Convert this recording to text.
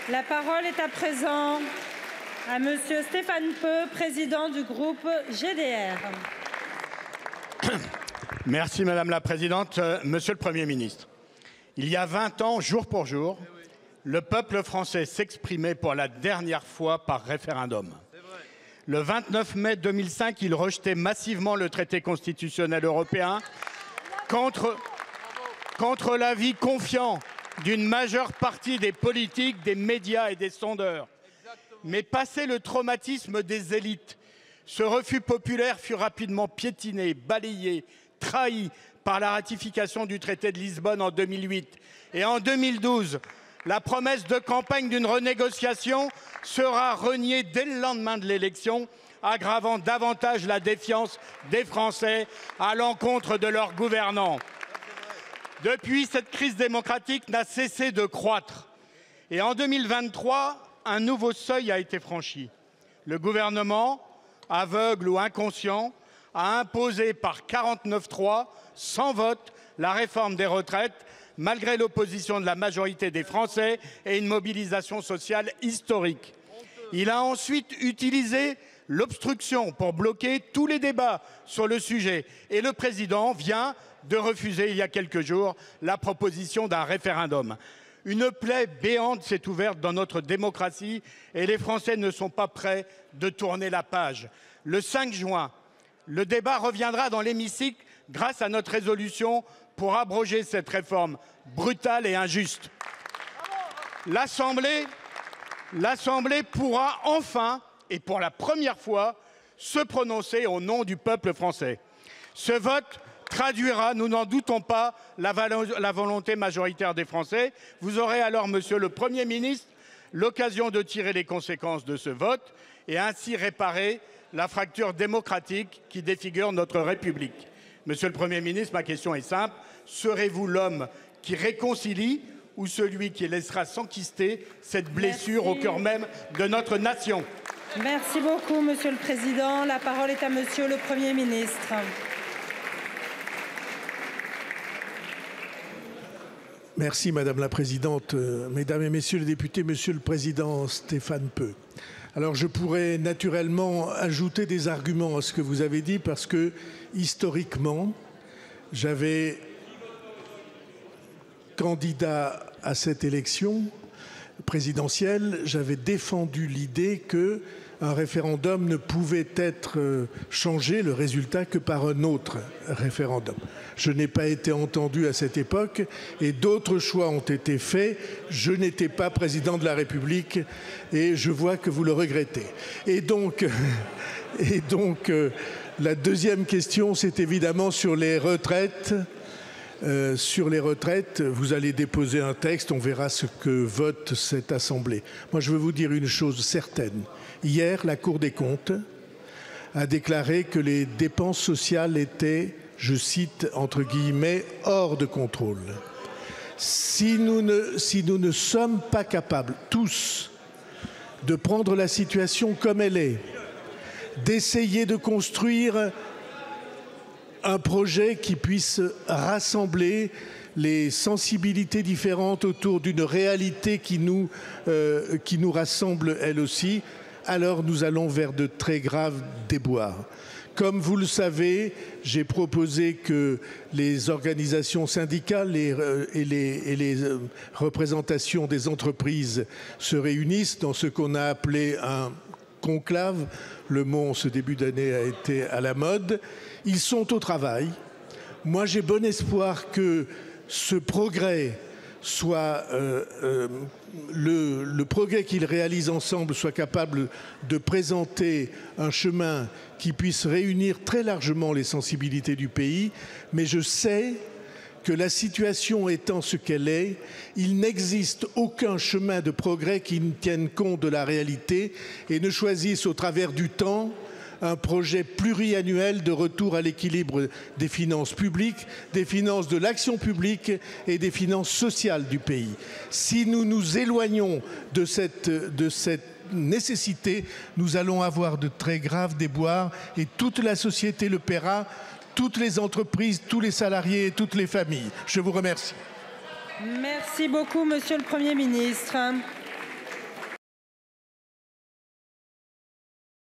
La parole est à présent à Monsieur Stéphane Peu, président du groupe GDR. Merci Madame la Présidente. Monsieur le Premier ministre, il y a 20 ans, jour pour jour, le peuple français s'exprimait pour la dernière fois par référendum. Le 29 mai 2005, il rejetait massivement le traité constitutionnel européen contre l'avis confiant d'une majeure partie des politiques, des médias et des sondeurs. Mais passé le traumatisme des élites, ce refus populaire fut rapidement piétiné, balayé, trahi par la ratification du traité de Lisbonne en 2008. Et en 2012, la promesse de campagne d'une renégociation sera reniée dès le lendemain de l'élection, aggravant davantage la défiance des Français à l'encontre de leurs gouvernants. Depuis, cette crise démocratique n'a cessé de croître. Et en 2023, un nouveau seuil a été franchi. Le gouvernement, aveugle ou inconscient, a imposé par 49-3, sans vote, la réforme des retraites, malgré l'opposition de la majorité des Français et une mobilisation sociale historique. Il a ensuite utilisé l'obstruction pour bloquer tous les débats sur le sujet. Et le président vient de refuser, il y a quelques jours, la proposition d'un référendum. Une plaie béante s'est ouverte dans notre démocratie et les Français ne sont pas prêts de tourner la page. Le 5 juin, le débat reviendra dans l'hémicycle grâce à notre résolution pour abroger cette réforme brutale et injuste. L'Assemblée pourra enfin, et pour la première fois, se prononcer au nom du peuple français. Ce vote traduira, nous n'en doutons pas, la volonté majoritaire des Français. Vous aurez alors, Monsieur le Premier ministre, l'occasion de tirer les conséquences de ce vote et ainsi réparer la fracture démocratique qui défigure notre République. Monsieur le Premier ministre, ma question est simple. Serez-vous l'homme qui réconcilie ou celui qui laissera s'enquister cette blessure au cœur même de notre nation? Merci beaucoup, Monsieur le Président. La parole est à Monsieur le Premier ministre. Merci Madame la Présidente, Mesdames et Messieurs les députés, Monsieur le Président Stéphane Peu. Alors je pourrais naturellement ajouter des arguments à ce que vous avez dit parce que historiquement, j'avais candidat à cette élection présidentielle, j'avais défendu l'idée que un référendum ne pouvait être changé, le résultat, que par un autre référendum. Je n'ai pas été entendu à cette époque et d'autres choix ont été faits. Je n'étais pas président de la République et je vois que vous le regrettez. Et donc la deuxième question, c'est évidemment sur les retraites. Sur les retraites, vous allez déposer un texte, on verra ce que vote cette Assemblée. Moi, je veux vous dire une chose certaine. Hier, la Cour des comptes a déclaré que les dépenses sociales étaient, je cite, entre guillemets, hors de contrôle. Si nous ne sommes pas capables, tous, de prendre la situation comme elle est, d'essayer de construire un projet qui puisse rassembler les sensibilités différentes autour d'une réalité qui nous rassemble elle aussi, alors nous allons vers de très graves déboires. Comme vous le savez, j'ai proposé que les organisations syndicales et les représentations des entreprises se réunissent dans ce qu'on a appelé un conclave. Le mot en ce début d'année a été à la mode. Ils sont au travail. Moi, j'ai bon espoir que ce progrès soit le progrès qu'ils réalisent ensemble soit capable de présenter un chemin qui puisse réunir très largement les sensibilités du pays. Mais je sais que la situation étant ce qu'elle est, il n'existe aucun chemin de progrès qui ne tienne compte de la réalité et ne choisisse au travers du temps un projet pluriannuel de retour à l'équilibre des finances publiques, des finances de l'action publique et des finances sociales du pays. Si nous nous éloignons de cette nécessité, nous allons avoir de très graves déboires et toute la société le paiera, toutes les entreprises, tous les salariés et toutes les familles. Je vous remercie. Merci beaucoup, Monsieur le Premier ministre.